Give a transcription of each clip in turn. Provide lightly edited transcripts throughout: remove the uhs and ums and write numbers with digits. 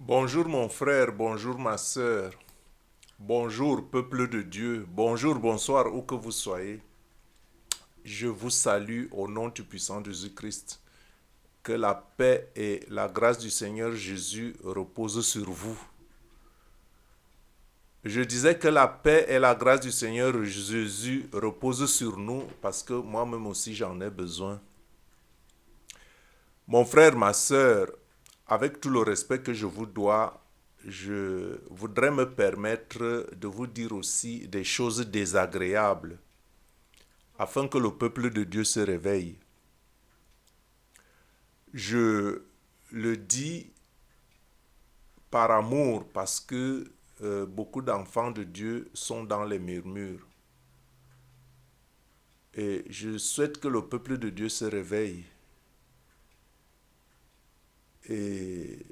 Bonjour mon frère, bonjour ma sœur, bonjour peuple de Dieu, bonjour, bonsoir où que vous soyez. Je vous salue au nom du puissant de Jésus-Christ. Que la paix et la grâce du Seigneur Jésus reposent sur vous. Je disais que la paix et la grâce du Seigneur Jésus reposent sur nous parce que moi-même aussi j'en ai besoin. Mon frère, ma sœur, avec tout le respect que je vous dois, je voudrais me permettre de vous dire aussi des choses désagréables afin que le peuple de Dieu se réveille. Je le dis par amour parce que beaucoup d'enfants de Dieu sont dans les murmures. Et je souhaite que le peuple de Dieu se réveille. Et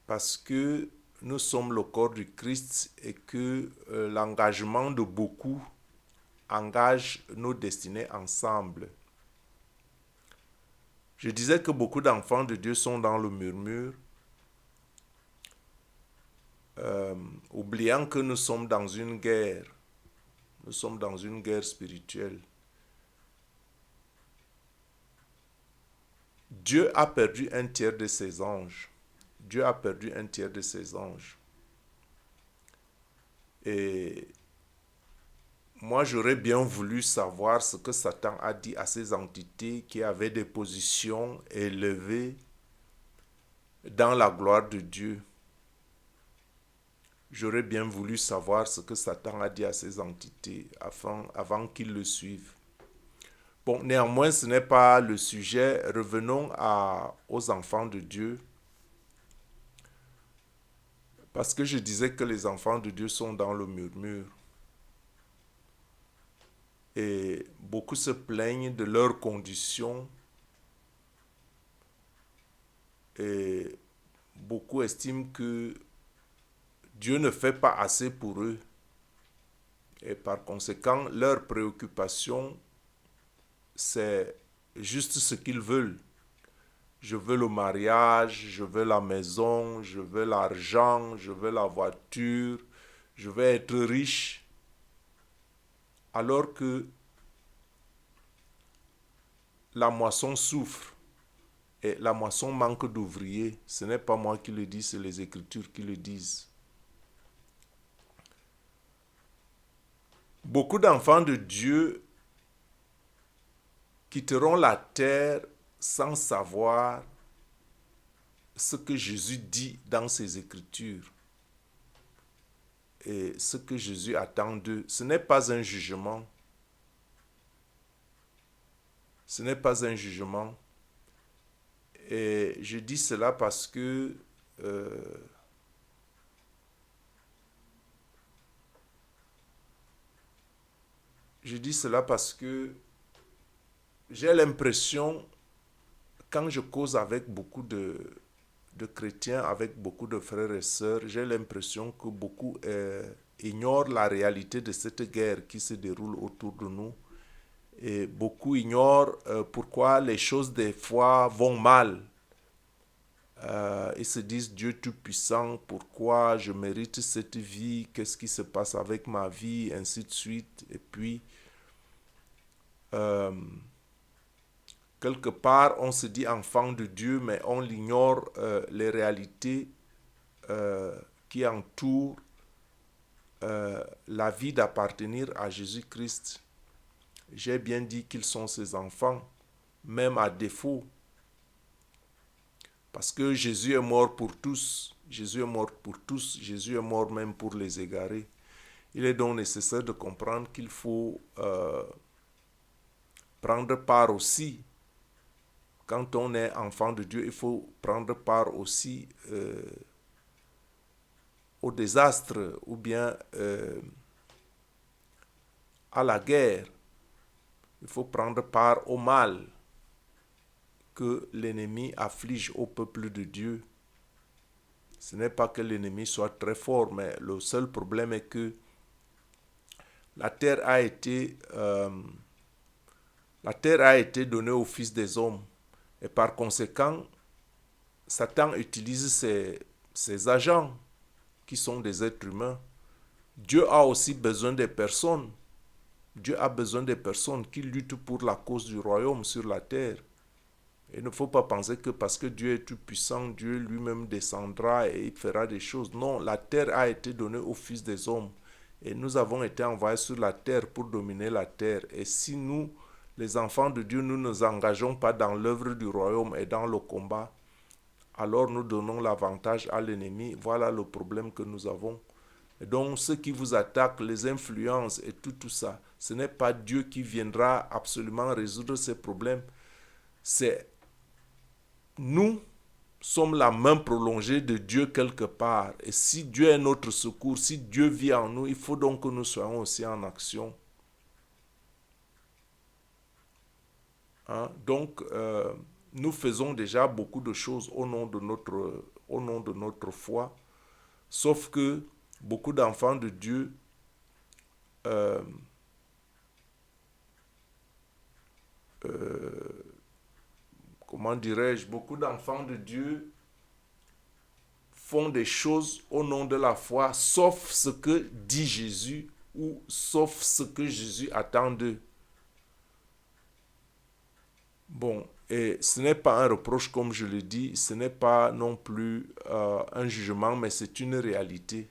parce que nous sommes le corps du Christ et que l'engagement de beaucoup engage nos destinées ensemble. Je disais que beaucoup d'enfants de Dieu sont dans le murmure, oubliant que nous sommes dans une guerre. Nous sommes dans une guerre spirituelle. Dieu a perdu un tiers de ses anges. Dieu a perdu un tiers de ses anges. Et moi, j'aurais bien voulu savoir ce que Satan a dit à ces entités qui avaient des positions élevées dans la gloire de Dieu. J'aurais bien voulu savoir ce que Satan a dit à ces entités avant qu'ils le suivent. Bon, néanmoins, ce n'est pas le sujet. Revenons aux enfants de Dieu. Parce que je disais que les enfants de Dieu sont dans le murmure. Et beaucoup se plaignent de leurs conditions. Et beaucoup estiment que Dieu ne fait pas assez pour eux. Et par conséquent, leur préoccupation, c'est juste ce qu'ils veulent. Je veux le mariage, je veux la maison, je veux l'argent, je veux la voiture, je veux être riche. Alors que la moisson souffre et la moisson manque d'ouvriers. Ce n'est pas moi qui le dis, c'est les Écritures qui le disent. Beaucoup d'enfants de Dieu quitteront la terre sans savoir ce que Jésus dit dans ses Écritures et ce que Jésus attend d'eux. Ce n'est pas un jugement. Ce n'est pas un jugement. Et je dis cela parce que j'ai l'impression, quand je cause avec beaucoup de chrétiens, avec beaucoup de frères et sœurs, j'ai l'impression que beaucoup ignorent la réalité de cette guerre qui se déroule autour de nous. Et beaucoup ignorent pourquoi les choses des fois vont mal. Ils se disent Dieu Tout-Puissant, pourquoi je mérite cette vie, qu'est-ce qui se passe avec ma vie, ainsi de suite. Et puis, quelque part, on se dit enfant de Dieu, mais on ignore les réalités qui entourent la vie d'appartenir à Jésus-Christ. J'ai bien dit qu'ils sont ses enfants, même à défaut. Parce que Jésus est mort pour tous. Jésus est mort pour tous. Jésus est mort même pour les égarés. Il est donc nécessaire de comprendre qu'il faut prendre part aussi. Quand on est enfant de Dieu, il faut prendre part aussi au désastre ou bien à la guerre. Il faut prendre part au mal que l'ennemi afflige au peuple de Dieu. Ce n'est pas que l'ennemi soit très fort, mais le seul problème est que la terre a été donnée au Fils des hommes. Et par conséquent, Satan utilise ses agents, qui sont des êtres humains. Dieu a aussi besoin des personnes. Dieu a besoin des personnes qui luttent pour la cause du royaume sur la terre. Il ne faut pas penser que parce que Dieu est tout puissant, Dieu lui-même descendra et il fera des choses. Non, la terre a été donnée aux fils des hommes. Et nous avons été envoyés sur la terre pour dominer la terre. Et si nous, les enfants de Dieu, nous ne nous engageons pas dans l'œuvre du royaume et dans le combat, alors nous donnons l'avantage à l'ennemi. Voilà le problème que nous avons. Et donc, ceux qui vous attaquent, les influences et tout ça, ce n'est pas Dieu qui viendra absolument résoudre ces problèmes. C'est nous sommes la main prolongée de Dieu quelque part. Et si Dieu est notre secours, si Dieu vit en nous, il faut donc que nous soyons aussi en action. Hein? Donc, nous faisons déjà beaucoup de choses au nom de notre foi. Sauf que beaucoup d'enfants de Dieu euh, comment dirais-je, beaucoup d'enfants de Dieu font des choses au nom de la foi, sauf ce que dit Jésus ou sauf ce que Jésus attend d'eux. Bon, et ce n'est pas un reproche comme je le dis, ce n'est pas non plus un jugement, mais c'est une réalité.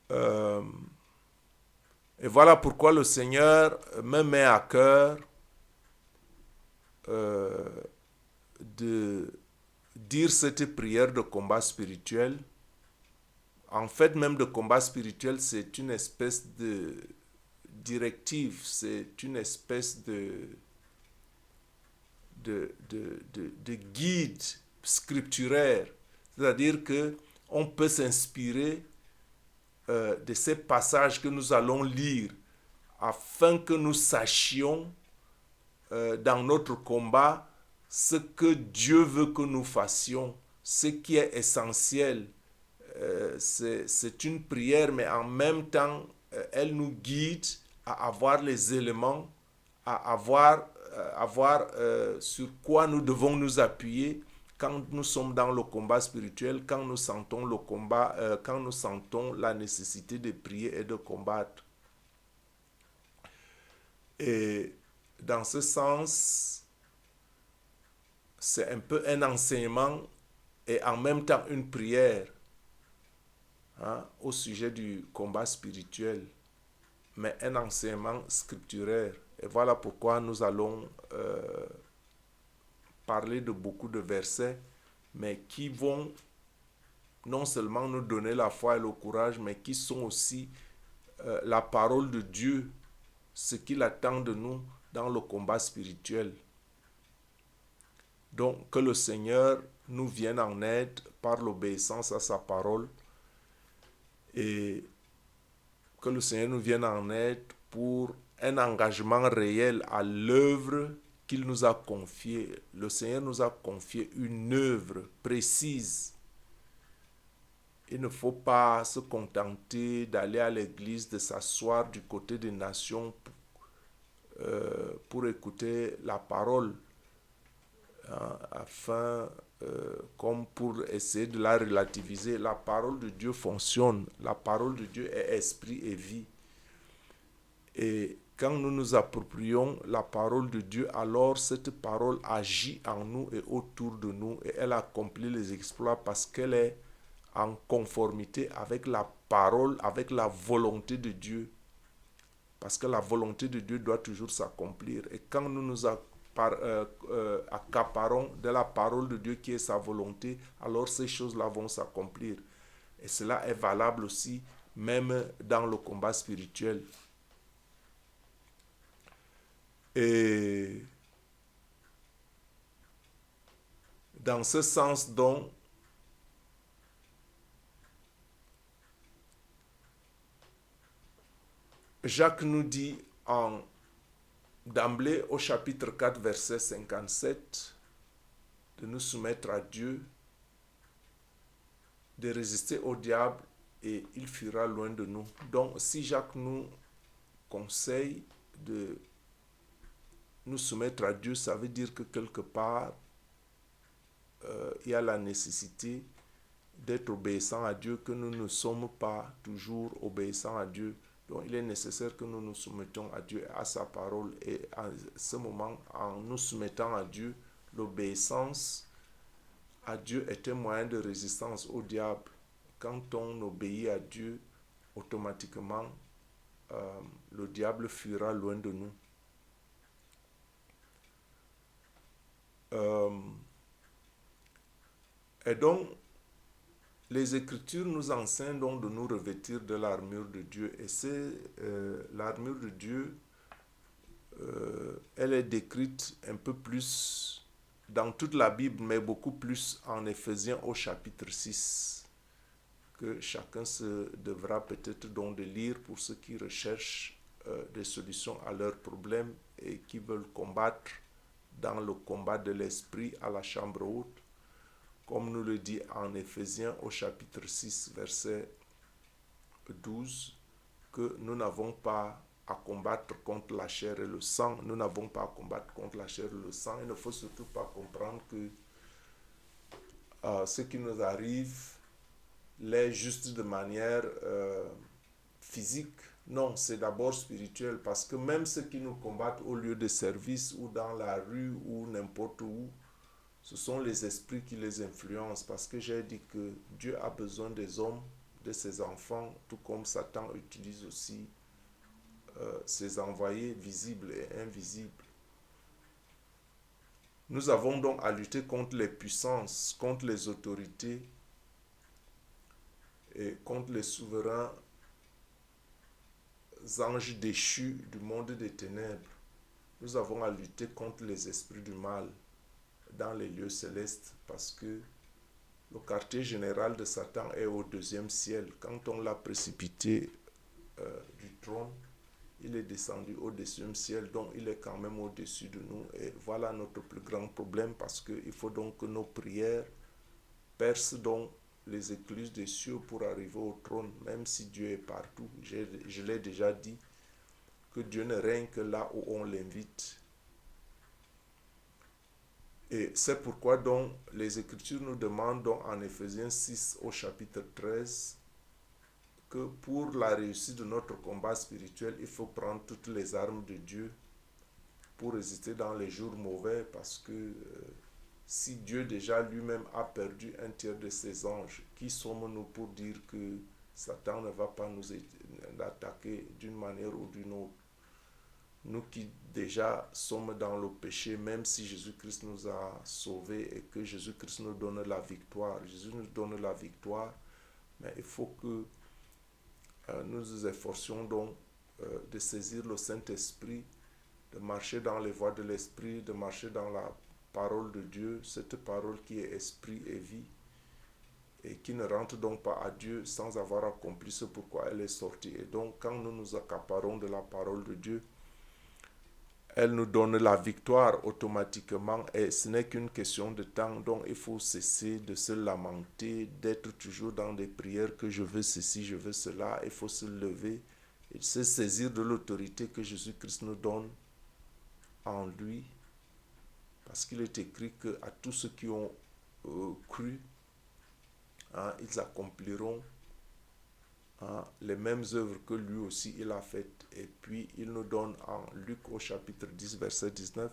Euh, et voilà pourquoi le Seigneur me met à cœur euh, de dire cette prière de combat spirituel. En fait, même de combat spirituel, c'est une espèce de directive, c'est une espèce de guide scripturaire. C'est-à-dire que on peut s'inspirer de ces passages que nous allons lire afin que nous sachions dans notre combat ce que Dieu veut que nous fassions, ce qui est essentiel. C'est une prière, mais en même temps, elle nous guide à avoir les éléments, à avoir sur quoi nous devons nous appuyer quand nous sommes dans le combat spirituel, quand nous sentons le combat, quand nous sentons la nécessité de prier et de combattre. Et dans ce sens, c'est un peu un enseignement et en même temps une prière, hein, au sujet du combat spirituel, mais un enseignement scripturaire. Et voilà pourquoi nous allons parler de beaucoup de versets, mais qui vont non seulement nous donner la foi et le courage, mais qui sont aussi la parole de Dieu, ce qu'il attend de nous dans le combat spirituel. Donc, que le Seigneur nous vienne en aide par l'obéissance à sa parole et que le Seigneur nous vienne en aide pour un engagement réel à l'œuvre qu'il nous a confiée. Le Seigneur nous a confié une œuvre précise. Il ne faut pas se contenter d'aller à l'église, de s'asseoir du côté des nations pour écouter la parole, hein, afin, comme pour essayer de la relativiser. La parole de Dieu fonctionne. La parole de Dieu est esprit et vie. Et quand nous nous approprions la parole de Dieu, alors cette parole agit en nous et autour de nous et elle accomplit les exploits parce qu'elle est en conformité avec la parole, avec la volonté de Dieu. Parce que la volonté de Dieu doit toujours s'accomplir. Et quand nous nous accaparons de la parole de Dieu qui est sa volonté, alors ces choses-là vont s'accomplir. Et cela est valable aussi même dans le combat spirituel. Et dans ce sens donc, Jacques nous dit d'emblée au chapitre 4, verset 57, de nous soumettre à Dieu, de résister au diable et il fuira loin de nous. Donc si Jacques nous conseille de nous soumettre à Dieu, ça veut dire que quelque part, il y a la nécessité d'être obéissant à Dieu, que nous ne sommes pas toujours obéissants à Dieu. Donc il est nécessaire que nous nous soumettons à Dieu et à sa parole. Et à ce moment, en nous soumettant à Dieu, l'obéissance à Dieu est un moyen de résistance au diable. Quand on obéit à Dieu, automatiquement, le diable fuira loin de nous. Et donc, les Écritures nous enseignent donc de nous revêtir de l'armure de Dieu. Et c'est l'armure de Dieu, elle est décrite un peu plus dans toute la Bible, mais beaucoup plus en Éphésiens au chapitre 6, que chacun se devra peut-être donc de lire pour ceux qui recherchent des solutions à leurs problèmes et qui veulent combattre dans le combat de l'esprit à la chambre haute, comme nous le dit en Éphésiens au chapitre 6, verset 12, que nous n'avons pas à combattre contre la chair et le sang. Nous n'avons pas à combattre contre la chair et le sang. Il ne faut surtout pas comprendre que ce qui nous arrive l'est juste de manière physique. Non, c'est d'abord spirituel, parce que même ceux qui nous combattent au lieu de service ou dans la rue ou n'importe où, ce sont les esprits qui les influencent, parce que j'ai dit que Dieu a besoin des hommes, de ses enfants, tout comme Satan utilise aussi ses envoyés visibles et invisibles. Nous avons donc à lutter contre les puissances, contre les autorités et contre les souverains anges déchus du monde des ténèbres. Nous avons à lutter contre les esprits du mal dans les lieux célestes, parce que le quartier général de Satan est au deuxième ciel. Quand on l'a précipité du trône, il est descendu au deuxième ciel, donc il est quand même au-dessus de nous. Et voilà notre plus grand problème, parce qu'il faut donc que nos prières percent donc les écluses des cieux pour arriver au trône, même si Dieu est partout. Je l'ai déjà dit, que Dieu ne règne que là où on l'invite. Et c'est pourquoi donc les Écritures nous demandent donc en Éphésiens 6 au chapitre 13 que pour la réussite de notre combat spirituel, il faut prendre toutes les armes de Dieu pour résister dans les jours mauvais, parce que si Dieu déjà lui-même a perdu un tiers de ses anges, qui sommes-nous pour dire que Satan ne va pas nous attaquer d'une manière ou d'une autre? Nous qui déjà sommes dans le péché, même si Jésus-Christ nous a sauvés et que Jésus-Christ nous donne la victoire. Jésus nous donne la victoire, mais il faut que nous nous efforcions donc de saisir le Saint-Esprit, de marcher dans les voies de l'Esprit, de marcher dans la parole de Dieu, cette parole qui est esprit et vie, et qui ne rentre donc pas à Dieu sans avoir accompli ce pourquoi elle est sortie. Et donc, quand nous nous accaparons de la parole de Dieu, elle nous donne la victoire automatiquement, et ce n'est qu'une question de temps. Donc il faut cesser de se lamenter, d'être toujours dans des prières que je veux ceci, je veux cela. Il faut se lever et se saisir de l'autorité que Jésus-Christ nous donne en lui, parce qu'il est écrit qu'à tous ceux qui ont cru, ils accompliront les mêmes œuvres que lui aussi il a faites. Et puis il nous donne en Luc au chapitre 10 verset 19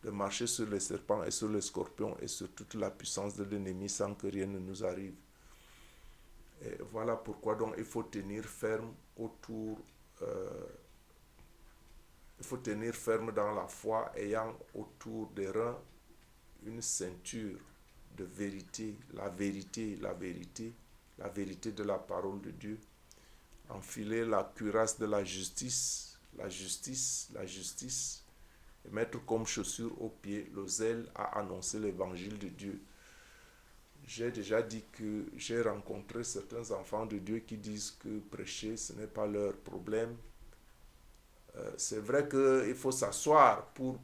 de marcher sur les serpents et sur les scorpions et sur toute la puissance de l'ennemi sans que rien ne nous arrive. Et voilà pourquoi donc il faut tenir ferme autour il faut tenir ferme dans la foi, ayant autour des reins une ceinture de vérité, la vérité, la vérité, la vérité de la parole de Dieu. Enfiler la cuirasse de la justice, la justice, la justice, et mettre comme chaussure aux pieds le zèle à annoncer l'évangile de Dieu. J'ai déjà dit que j'ai rencontré certains enfants de Dieu qui disent que prêcher, ce n'est pas leur problème. C'est vrai qu'il faut s'asseoir pour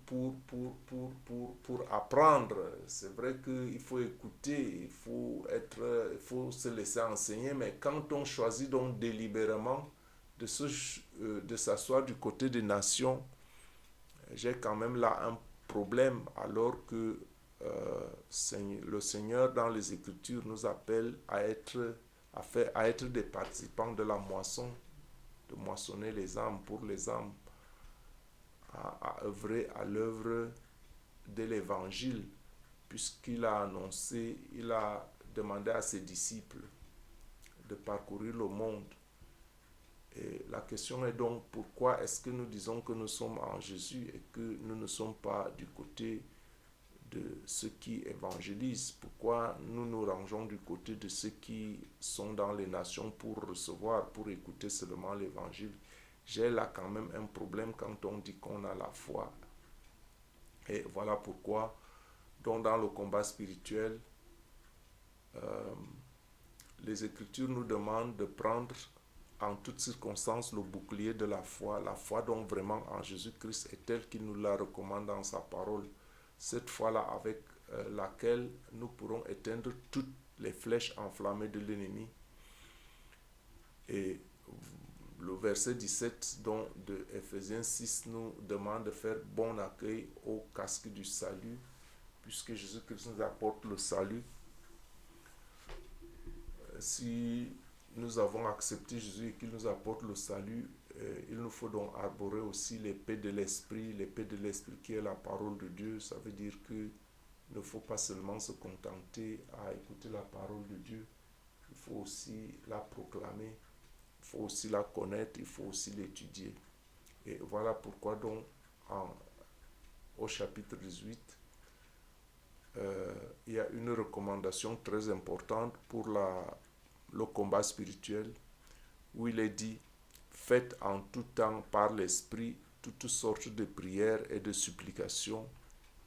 apprendre. C'est vrai qu'il faut écouter, il faut se laisser enseigner. Mais quand on choisit donc délibérément de s'asseoir du côté des nations, j'ai quand même là un problème, alors que le Seigneur dans les Écritures nous appelle à être des participants de la moisson, de moissonner les âmes pour les âmes, à œuvrer à l'œuvre de l'Évangile, puisqu'il a annoncé, il a demandé à ses disciples de parcourir le monde. Et la question est donc, pourquoi est-ce que nous disons que nous sommes en Jésus et que nous ne sommes pas du côté de ceux qui évangélisent? Pourquoi nous nous rangeons du côté de ceux qui sont dans les nations pour recevoir, pour écouter seulement l'évangile? J'ai là quand même un problème quand on dit qu'on a la foi. Et voilà pourquoi, donc dans le combat spirituel, les Écritures nous demandent de prendre en toutes circonstances le bouclier de la foi donc vraiment en Jésus-Christ est telle qu'il nous la recommande dans sa parole. Cette foi-là avec laquelle nous pourrons éteindre toutes les flèches enflammées de l'ennemi. Et le verset 17 donc, de Ephésiens 6 nous demande de faire bon accueil au casque du salut, puisque Jésus-Christ nous apporte le salut. Si nous avons accepté Jésus et qu'il nous apporte le salut, il nous faut donc arborer aussi l'épée de l'esprit qui est la parole de Dieu. Ça veut dire qu'il ne faut pas seulement se contenter à écouter la parole de Dieu, il faut aussi la proclamer, il faut aussi la connaître, il faut aussi l'étudier. Et voilà pourquoi donc au chapitre 18, il y a une recommandation très importante pour le combat spirituel, où il est dit: faites en tout temps par l'esprit toutes sortes de prières et de supplications,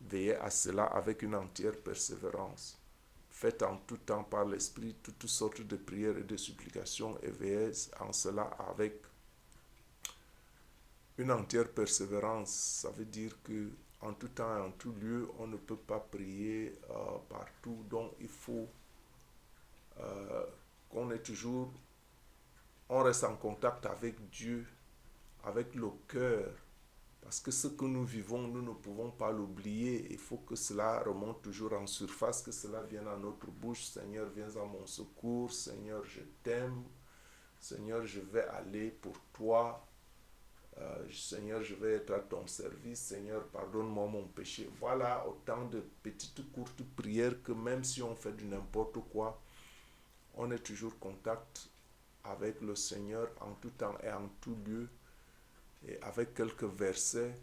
veillez à cela avec une entière persévérance. Faites en tout temps par l'esprit toutes sortes de prières et de supplications, et veillez en cela avec une entière persévérance. Ça veut dire que en tout temps et en tout lieu, on ne peut pas prier partout, donc il faut qu'on est toujours, on reste en contact avec Dieu, avec le cœur, parce que ce que nous vivons, nous ne pouvons pas l'oublier. Il faut que cela remonte toujours en surface, que cela vienne à notre bouche. Seigneur, viens à mon secours. Seigneur, je t'aime. Seigneur, je vais aller pour toi. Seigneur, je vais être à ton service. Seigneur, pardonne-moi mon péché. Voilà autant de petites courtes prières que même si on fait du n'importe quoi, on est toujours en contact avec le Seigneur en tout temps et en tout lieu, et avec quelques versets.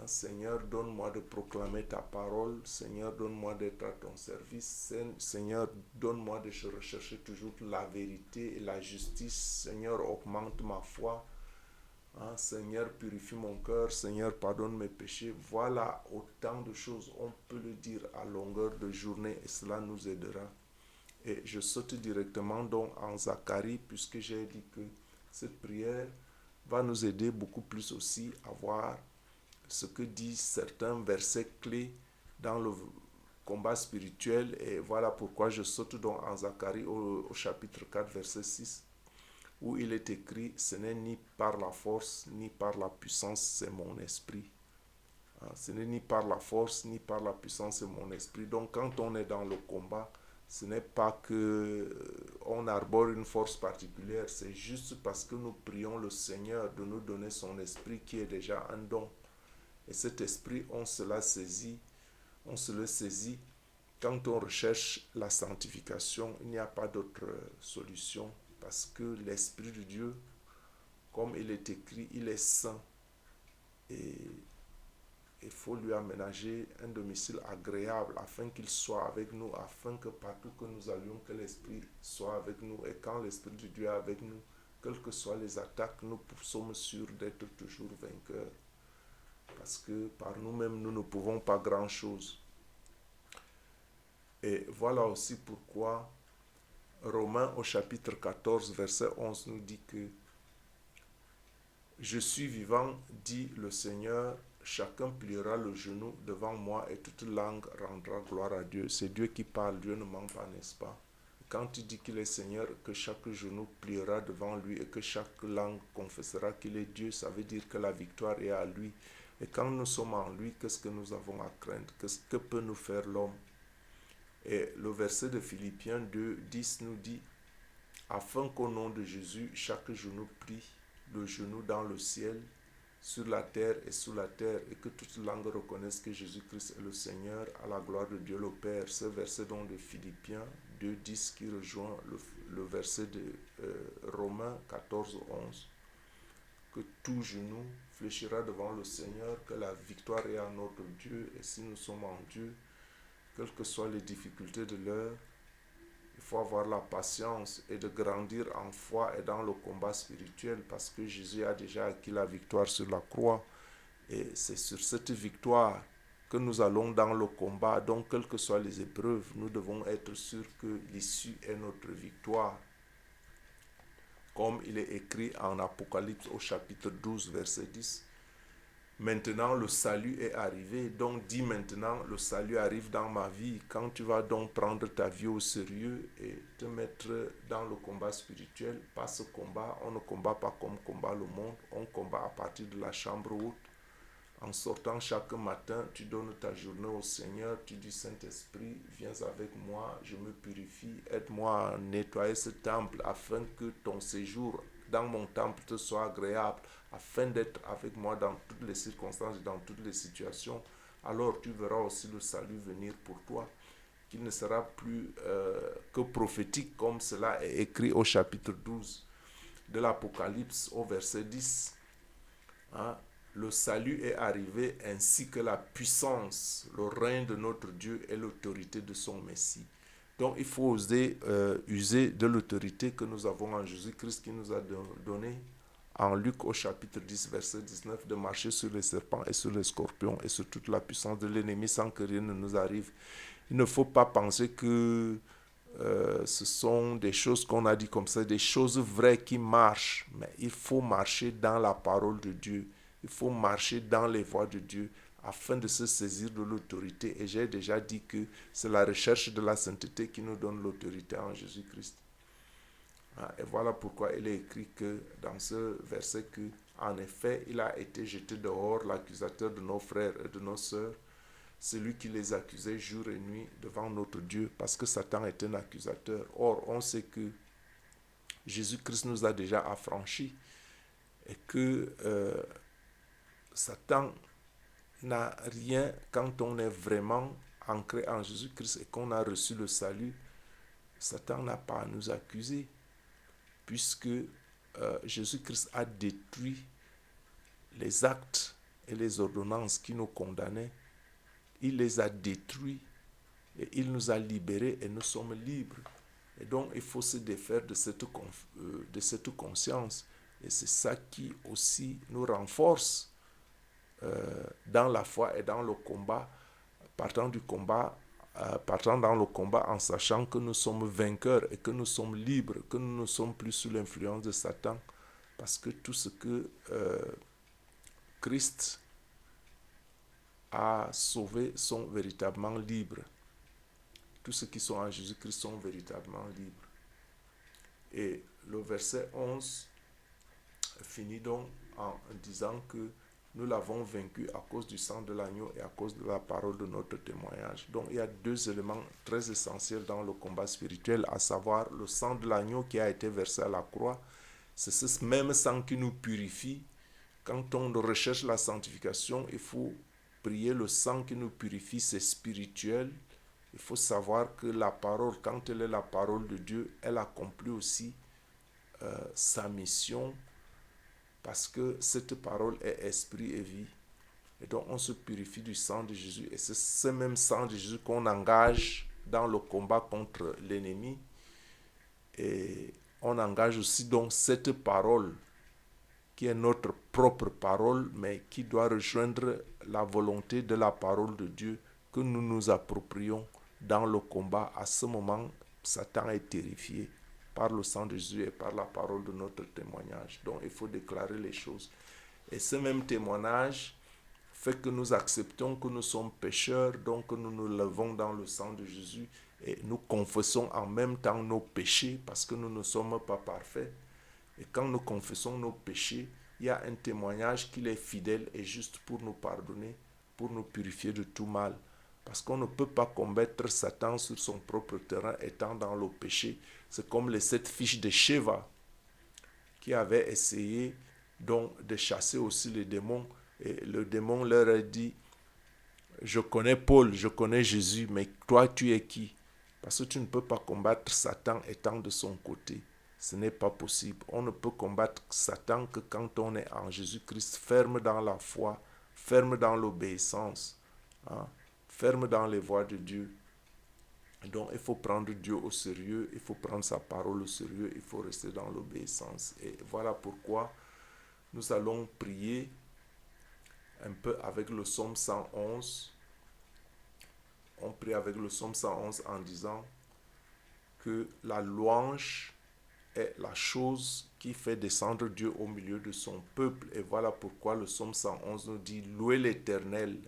Seigneur, donne-moi de proclamer ta parole. Seigneur, donne-moi d'être à ton service. Seigneur, donne-moi de rechercher toujours la vérité et la justice. Seigneur, augmente ma foi. Seigneur, purifie mon cœur. Seigneur, pardonne mes péchés. Voilà autant de choses. On peut le dire à longueur de journée et cela nous aidera. Et je saute directement donc en Zacharie, puisque j'ai dit que cette prière va nous aider beaucoup plus aussi à voir ce que disent certains versets clés dans le combat spirituel. Et voilà pourquoi je saute donc en Zacharie au chapitre 4, verset 6, où il est écrit: ce n'est ni par la force ni par la puissance, c'est mon esprit. Ce n'est ni par la force ni par la puissance, c'est mon esprit. Donc quand on est dans le combat, ce n'est pas qu'on arbore une force particulière, c'est juste parce que nous prions le Seigneur de nous donner son esprit qui est déjà un don. Et cet esprit, on se le saisit quand on recherche la sanctification. Il n'y a pas d'autre solution, parce que l'Esprit de Dieu, comme il est écrit, il est saint. Et il faut lui aménager un domicile agréable afin qu'il soit avec nous, afin que partout que nous allions, que l'Esprit soit avec nous. Et quand l'Esprit de Dieu est avec nous, quelles que soient les attaques, nous sommes sûrs d'être toujours vainqueurs. Parce que par nous-mêmes, nous ne pouvons pas grand-chose. Et voilà aussi pourquoi Romains au chapitre 14, verset 11 nous dit que « Je suis vivant, dit le Seigneur, chacun pliera le genou devant moi et toute langue rendra gloire à Dieu. » C'est Dieu qui parle, Dieu ne ment pas, n'est-ce pas? Quand il dit qu'il est Seigneur, que chaque genou pliera devant lui et que chaque langue confessera qu'il est Dieu, ça veut dire que la victoire est à lui. Et quand nous sommes en lui, qu'est-ce que nous avons à craindre? Que peut nous faire l'homme? Et le verset de Philippiens 2, 10 nous dit, afin qu'au nom de Jésus, chaque genou plie, le genou dans le ciel, sur la terre et sous la terre, et que toute langue reconnaisse que Jésus-Christ est le Seigneur, à la gloire de Dieu le Père. Ce verset donc de Philippiens 2, 10 qui rejoint le verset de Romains 14, 11, que tout genou fléchira devant le Seigneur, que la victoire est à notre Dieu, et si nous sommes en Dieu, quelles que soient les difficultés de l'heure, il faut avoir la patience et de grandir en foi et dans le combat spirituel parce que Jésus a déjà acquis la victoire sur la croix. Et c'est sur cette victoire que nous allons dans le combat. Donc, quelles que soient les épreuves, nous devons être sûrs que l'issue est notre victoire. Comme il est écrit en Apocalypse au chapitre 12, verset 10. Maintenant, le salut est arrivé. Donc, dis maintenant, le salut arrive dans ma vie. Quand tu vas donc prendre ta vie au sérieux et te mettre dans le combat spirituel, pas ce combat, on ne combat pas comme combat le monde, on combat à partir de la chambre haute. En sortant chaque matin, tu donnes ta journée au Seigneur, tu dis Saint-Esprit, viens avec moi, je me purifie, aide-moi à nettoyer ce temple afin que ton séjour dans mon temple te soit agréable, afin d'être avec moi dans toutes les circonstances et dans toutes les situations. Alors tu verras aussi le salut venir pour toi, qu'il ne sera plus que prophétique comme cela est écrit au chapitre 12 de l'Apocalypse au verset 10. Hein? Le salut est arrivé ainsi que la puissance, le règne de notre Dieu et l'autorité de son Messie. Donc il faut oser user de l'autorité que nous avons en Jésus-Christ qui nous a donné en Luc au chapitre 10, verset 19, de marcher sur les serpents et sur les scorpions et sur toute la puissance de l'ennemi sans que rien ne nous arrive. Il ne faut pas penser que ce sont des choses qu'on a dit comme ça, des choses vraies qui marchent, mais il faut marcher dans la parole de Dieu. Il faut marcher dans les voies de Dieu afin de se saisir de l'autorité. Et j'ai déjà dit que c'est la recherche de la sainteté qui nous donne l'autorité en Jésus-Christ. Et voilà pourquoi il est écrit que dans ce verset que, en effet, il a été jeté dehors, l'accusateur de nos frères et de nos sœurs, celui qui les accusait jour et nuit devant notre Dieu, parce que Satan est un accusateur. Or, on sait que Jésus-Christ nous a déjà affranchis et que Satan n'a rien quand on est vraiment ancré en Jésus-Christ et qu'on a reçu le salut. Satan n'a pas à nous accuser puisque Jésus-Christ a détruit les actes et les ordonnances qui nous condamnaient. Il les a détruits et il nous a libérés et nous sommes libres. Et donc, il faut se défaire de cette conscience. Et c'est ça qui aussi nous renforce dans la foi et dans le combat, partant dans le combat en sachant que nous sommes vainqueurs et que nous sommes libres, que nous ne sommes plus sous l'influence de Satan, parce que tout ce que Christ a sauvé sont véritablement libres. Tous ceux qui sont en Jésus-Christ sont véritablement libres. Et le verset 11 finit donc en disant que nous l'avons vaincu à cause du sang de l'agneau et à cause de la parole de notre témoignage. Donc il y a deux éléments très essentiels dans le combat spirituel, à savoir le sang de l'agneau qui a été versé à la croix. C'est ce même sang qui nous purifie. Quand on recherche la sanctification, il faut prier le sang qui nous purifie, c'est spirituel. Il faut savoir que la parole, quand elle est la parole de Dieu, elle accomplit aussi sa mission, parce que cette parole est esprit et vie. Et donc on se purifie du sang de Jésus. Et c'est ce même sang de Jésus qu'on engage dans le combat contre l'ennemi. Et on engage aussi donc cette parole, qui est notre propre parole, mais qui doit rejoindre la volonté de la parole de Dieu, que nous nous approprions dans le combat. À ce moment, Satan est terrifié par le sang de Jésus et par la parole de notre témoignage. Donc il faut déclarer les choses. Et ce même témoignage fait que nous acceptons que nous sommes pécheurs, donc nous nous levons dans le sang de Jésus et nous confessons en même temps nos péchés, parce que nous ne sommes pas parfaits. Et quand nous confessons nos péchés, il y a un témoignage qu'il est fidèle et juste pour nous pardonner, pour nous purifier de tout mal. Parce qu'on ne peut pas combattre Satan sur son propre terrain étant dans le péché. C'est comme les 7 fiches de Sheva qui avaient essayé donc de chasser aussi les démons. Et le démon leur a dit, je connais Paul, je connais Jésus, mais toi tu es qui? Parce que tu ne peux pas combattre Satan étant de son côté. Ce n'est pas possible. On ne peut combattre Satan que quand on est en Jésus-Christ, ferme dans la foi, ferme dans l'obéissance, hein, ferme dans les voies de Dieu. Donc il faut prendre Dieu au sérieux, il faut prendre sa parole au sérieux, il faut rester dans l'obéissance. Et voilà pourquoi nous allons prier un peu avec le psaume 111. On prie avec le psaume 111 en disant que la louange est la chose qui fait descendre Dieu au milieu de son peuple. Et voilà pourquoi le psaume 111 nous dit « Louez l'Éternel,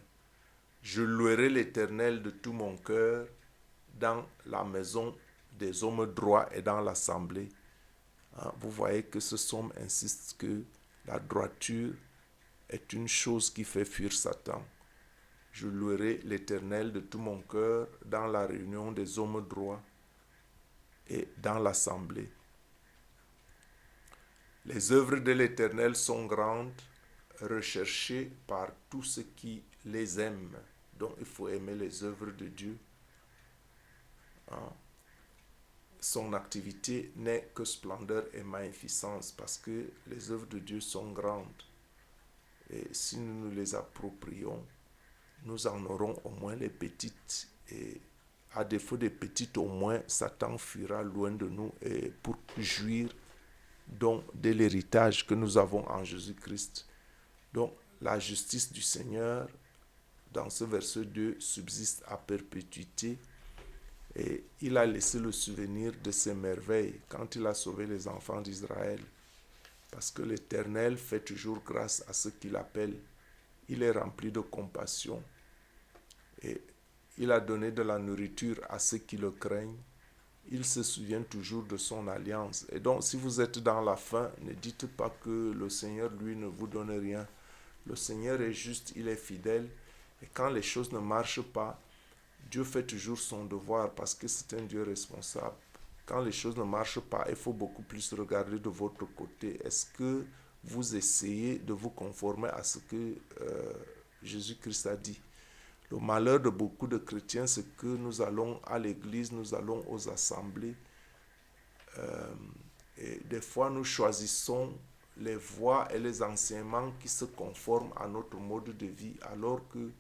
je louerai l'Éternel de tout mon cœur dans la maison des hommes droits et dans l'assemblée. » Vous voyez que ce psaume insiste que la droiture est une chose qui fait fuir Satan. Je louerai l'Éternel de tout mon cœur dans la réunion des hommes droits et dans l'assemblée. Les œuvres de l'Éternel sont grandes, recherchées par tous ceux qui les aiment. Donc il faut aimer les œuvres de Dieu. Son activité n'est que splendeur et magnificence parce que les œuvres de Dieu sont grandes. Et si nous nous les approprions, nous en aurons au moins les petites. Et à défaut des petites, au moins, Satan fuira loin de nous et pour jouir donc de l'héritage que nous avons en Jésus-Christ. Donc, la justice du Seigneur, dans ce verset 2, subsiste à perpétuité. Et il a laissé le souvenir de ses merveilles quand il a sauvé les enfants d'Israël. Parce que l'Éternel fait toujours grâce à ceux qu'il appelle. Il est rempli de compassion. Et il a donné de la nourriture à ceux qui le craignent. Il se souvient toujours de son alliance. Et donc, si vous êtes dans la faim, ne dites pas que le Seigneur, lui, ne vous donne rien. Le Seigneur est juste, il est fidèle. Et quand les choses ne marchent pas, Dieu fait toujours son devoir parce que c'est un Dieu responsable. Quand les choses ne marchent pas, il faut beaucoup plus regarder de votre côté. Est-ce que vous essayez de vous conformer à ce que Jésus-Christ a dit? Le malheur de beaucoup de chrétiens, c'est que nous allons à l'église, nous allons aux assemblées. Et des fois, nous choisissons les voies et les enseignements qui se conforment à notre mode de vie, alors que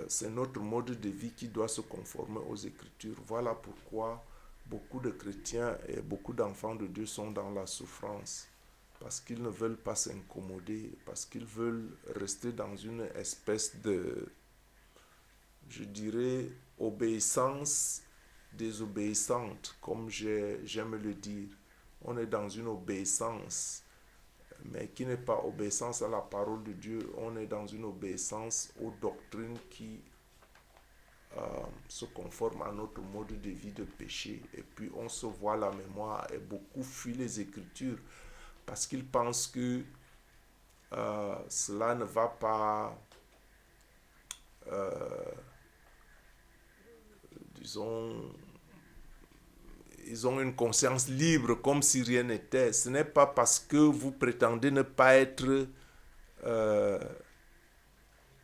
c'est notre mode de vie qui doit se conformer aux Écritures. Voilà pourquoi beaucoup de chrétiens et beaucoup d'enfants de Dieu sont dans la souffrance. Parce qu'ils ne veulent pas s'incommoder, parce qu'ils veulent rester dans une espèce de, je dirais, obéissance désobéissante, comme j'aime le dire. On est dans une obéissance, mais qui n'est pas obéissance à la parole de Dieu. On est dans une obéissance aux doctrines qui se conforment à notre mode de vie de péché. Et puis on se voit la mémoire et beaucoup fuient les Écritures parce qu'ils pensent que cela ne va pas, disons, ils ont une conscience libre comme si rien n'était. Ce n'est pas parce que vous prétendez ne pas être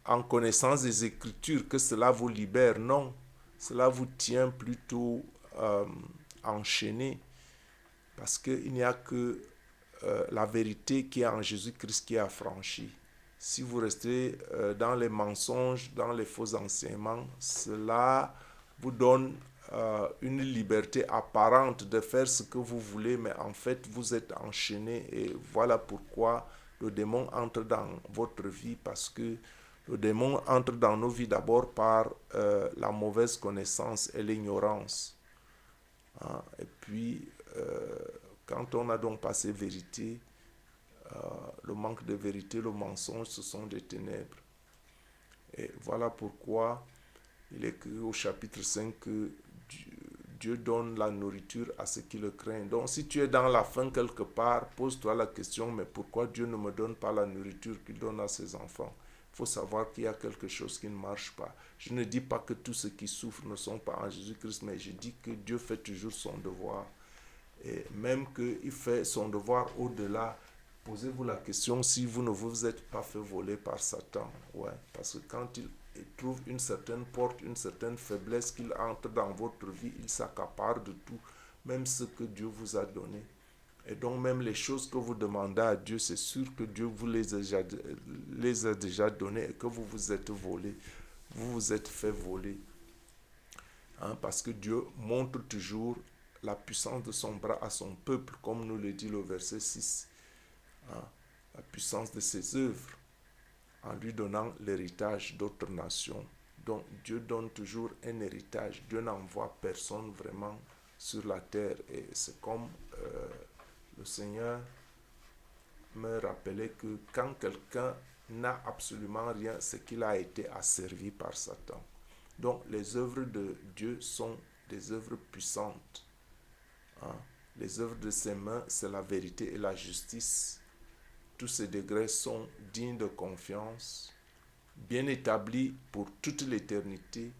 en connaissance des Écritures que cela vous libère. Non, cela vous tient plutôt enchaîné parce qu'il n'y a que la vérité qui est en Jésus-Christ qui est affranchie. Si vous restez dans les mensonges, dans les faux enseignements, cela vous donne une liberté apparente de faire ce que vous voulez, mais en fait vous êtes enchaîné. Et voilà pourquoi le démon entre dans votre vie, parce que le démon entre dans nos vies d'abord par la mauvaise connaissance et l'ignorance. Et puis quand on a donc passé vérité, le manque de vérité, le mensonge, ce sont des ténèbres. Et voilà pourquoi il est écrit au chapitre 5 que Dieu donne la nourriture à ceux qui le craignent. Donc si tu es dans la faim quelque part, pose-toi la question, mais pourquoi Dieu ne me donne pas la nourriture qu'il donne à ses enfants? Il faut savoir qu'il y a quelque chose qui ne marche pas. Je ne dis pas que tous ceux qui souffrent ne sont pas en Jésus-Christ, mais je dis que Dieu fait toujours son devoir. Et même qu'il fait son devoir au-delà. Posez-vous la question si vous ne vous êtes pas fait voler par Satan. Ouais, parce que quand il trouve une certaine porte, une certaine faiblesse, qu'il entre dans votre vie, il s'accapare de tout, même ce que Dieu vous a donné. Et donc même les choses que vous demandez à Dieu, c'est sûr que Dieu vous les a déjà données et que vous vous êtes volé. Vous vous êtes fait voler. Parce que Dieu montre toujours la puissance de son bras à son peuple, comme nous le dit le verset 6. La puissance de ses œuvres, en lui donnant l'héritage d'autres nations. Donc Dieu donne toujours un héritage. Dieu n'envoie personne vraiment sur la terre. Et c'est comme le Seigneur me rappelait que quand quelqu'un n'a absolument rien, c'est qu'il a été asservi par Satan. Donc les œuvres de Dieu sont des œuvres puissantes. Les œuvres de ses mains, c'est la vérité et la justice. Tous ces degrés sont dignes de confiance, bien établis pour toute l'éternité.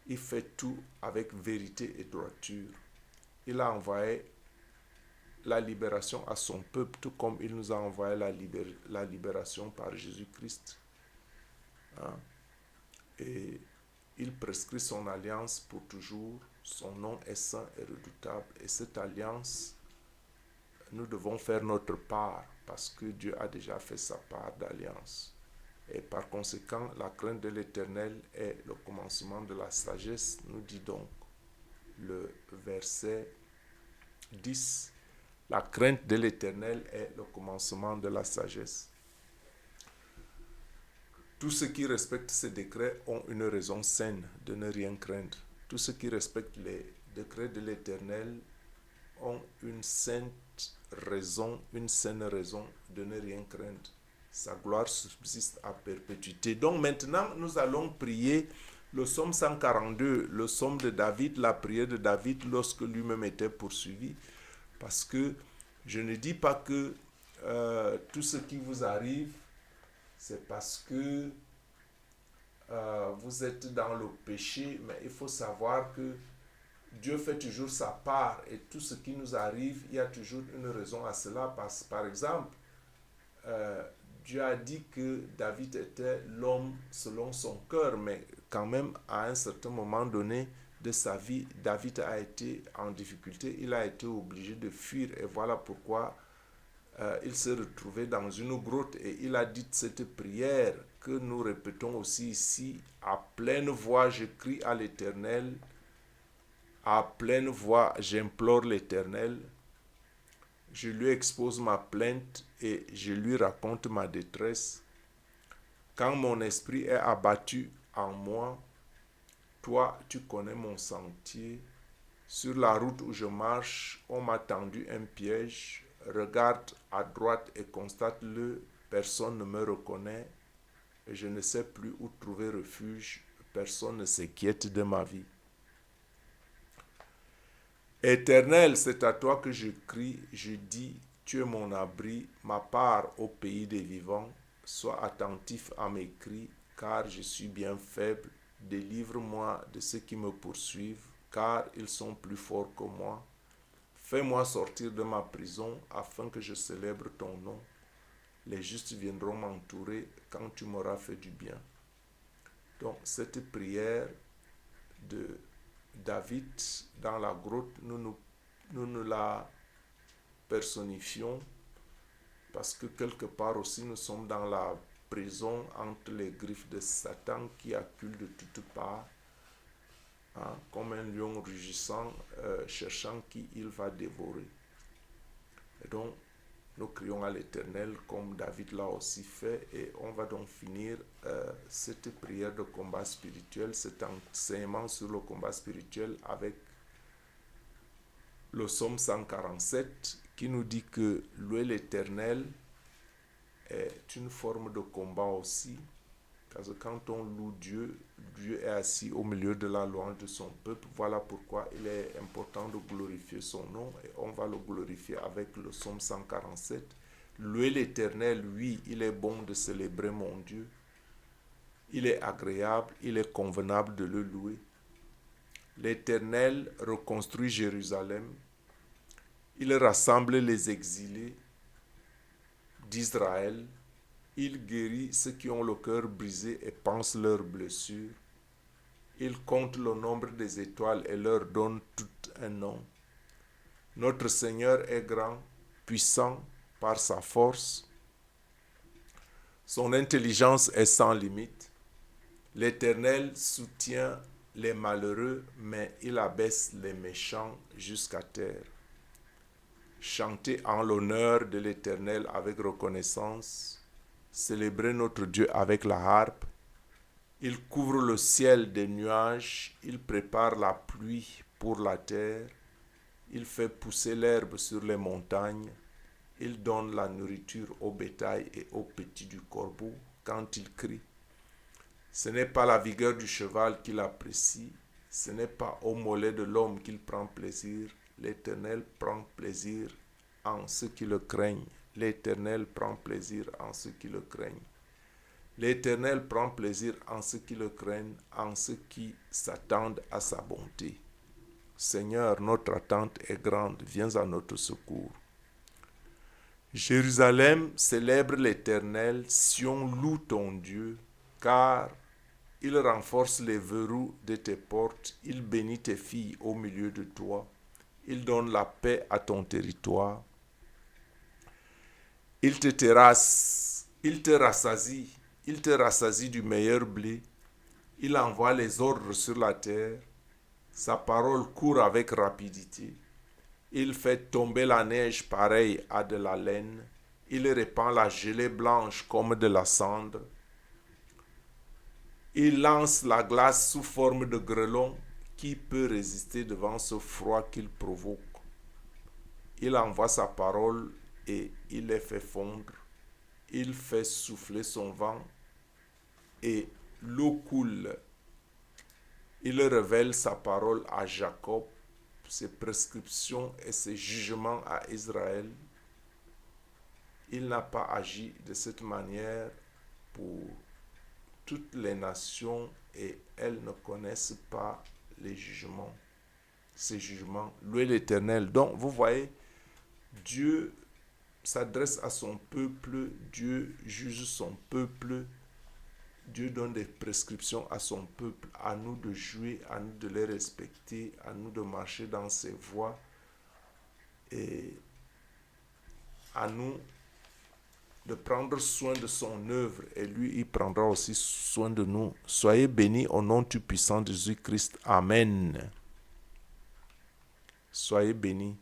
Il fait tout avec vérité et droiture. Il a envoyé la libération à son peuple, tout comme il nous a envoyé la libération par Jésus-Christ. Et il prescrit son alliance pour toujours. Son nom est saint et redoutable. Et cette alliance, nous devons faire notre part parce que Dieu a déjà fait sa part d'alliance. Et par conséquent, la crainte de l'Éternel est le commencement de la sagesse, nous dit donc le verset 10. La crainte de l'Éternel est le commencement de la sagesse. Tous ceux qui respectent ces décrets ont une raison saine de ne rien craindre. Tous ceux qui respectent les décrets de l'Éternel ont une saine raison de ne rien craindre. Sa gloire subsiste à perpétuité. Donc maintenant, nous allons prier le psaume 142, le psaume de David, la prière de David lorsque lui-même était poursuivi. Parce que je ne dis pas que tout ce qui vous arrive, c'est parce que vous êtes dans le péché, mais il faut savoir que Dieu fait toujours sa part et tout ce qui nous arrive, il y a toujours une raison à cela. Par exemple, Dieu a dit que David était l'homme selon son cœur, mais quand même, à un certain moment donné de sa vie, David a été en difficulté, il a été obligé de fuir et voilà pourquoi il s'est retrouvé dans une grotte et il a dit cette prière que nous répétons aussi ici, à pleine voix je crie à l'Éternel, à pleine voix j'implore l'Éternel, je lui expose ma plainte et je lui raconte ma détresse. Quand mon esprit est abattu en moi, toi tu connais mon sentier. Sur la route où je marche, on m'a tendu un piège. Regarde à droite et constate-le, personne ne me reconnaît et je ne sais plus où trouver refuge, personne ne s'inquiète de ma vie. Éternel, c'est à toi que je crie, je dis, tu es mon abri, ma part au pays des vivants. Sois attentif à mes cris, car je suis bien faible. Délivre-moi de ceux qui me poursuivent, car ils sont plus forts que moi. Fais-moi sortir de ma prison, afin que je célèbre ton nom. Les justes viendront m'entourer quand tu m'auras fait du bien. Donc, cette prière de David dans la grotte, nous la personnifions parce que quelque part aussi nous sommes dans la prison entre les griffes de Satan qui accule de toutes parts, comme un lion rugissant, cherchant qui il va dévorer. Et donc, nous crions à l'Éternel comme David l'a aussi fait et on va donc finir cette prière de combat spirituel, cet enseignement sur le combat spirituel avec le psaume 147 qui nous dit que louer l'Éternel est une forme de combat aussi, parce que quand on loue Dieu, Dieu est assis au milieu de la louange de son peuple. Voilà pourquoi il est important de glorifier son nom et on va le glorifier avec le psaume 147. Louez l'Éternel, oui, il est bon de célébrer mon Dieu. Il est agréable, il est convenable de le louer. L'Éternel reconstruit Jérusalem. Il rassemble les exilés d'Israël. Il guérit ceux qui ont le cœur brisé et pense leurs blessures. Il compte le nombre des étoiles et leur donne tout un nom. Notre Seigneur est grand, puissant par sa force. Son intelligence est sans limite. L'Éternel soutient les malheureux, mais il abaisse les méchants jusqu'à terre. Chantez en l'honneur de l'Éternel avec reconnaissance. Célébrez notre Dieu avec la harpe. Il couvre le ciel des nuages. Il prépare la pluie pour la terre. Il fait pousser l'herbe sur les montagnes. Il donne la nourriture au bétail et aux petits du corbeau quand il crie. Ce n'est pas la vigueur du cheval qu'il apprécie. Ce n'est pas au mollet de l'homme qu'il prend plaisir. L'Éternel prend plaisir en ceux qui le craignent. L'Éternel prend plaisir en ceux qui le craignent. L'Éternel prend plaisir en ceux qui le craignent, en ceux qui s'attendent à sa bonté. Seigneur, notre attente est grande, viens à notre secours. Jérusalem, célèbre l'Éternel, Sion, loue ton Dieu, car il renforce les verrous de tes portes, il bénit tes filles au milieu de toi, il donne la paix à ton territoire. Il te terrasse, il te rassasie du meilleur blé, il envoie les ordres sur la terre, sa parole court avec rapidité. Il fait tomber la neige pareille à de la laine. Il répand la gelée blanche comme de la cendre. Il lance la glace sous forme de grêlon. Qui peut résister devant ce froid qu'il provoque? Il envoie sa parole et il les fait fondre. Il fait souffler son vent et l'eau coule. Il révèle sa parole à Jacob, ses prescriptions et ses jugements à Israël. Il n'a pas agi de cette manière pour toutes les nations et elles ne connaissent pas les jugements, ces jugements. Louez l'Éternel. Donc, vous voyez, Dieu s'adresse à son peuple, Dieu juge son peuple, Dieu donne des prescriptions à son peuple, à nous de jouer, à nous de les respecter, à nous de marcher dans ses voies et à nous de prendre soin de son œuvre et lui, il prendra aussi soin de nous. Soyez bénis au nom du puissant de Jésus-Christ. Amen. Soyez bénis.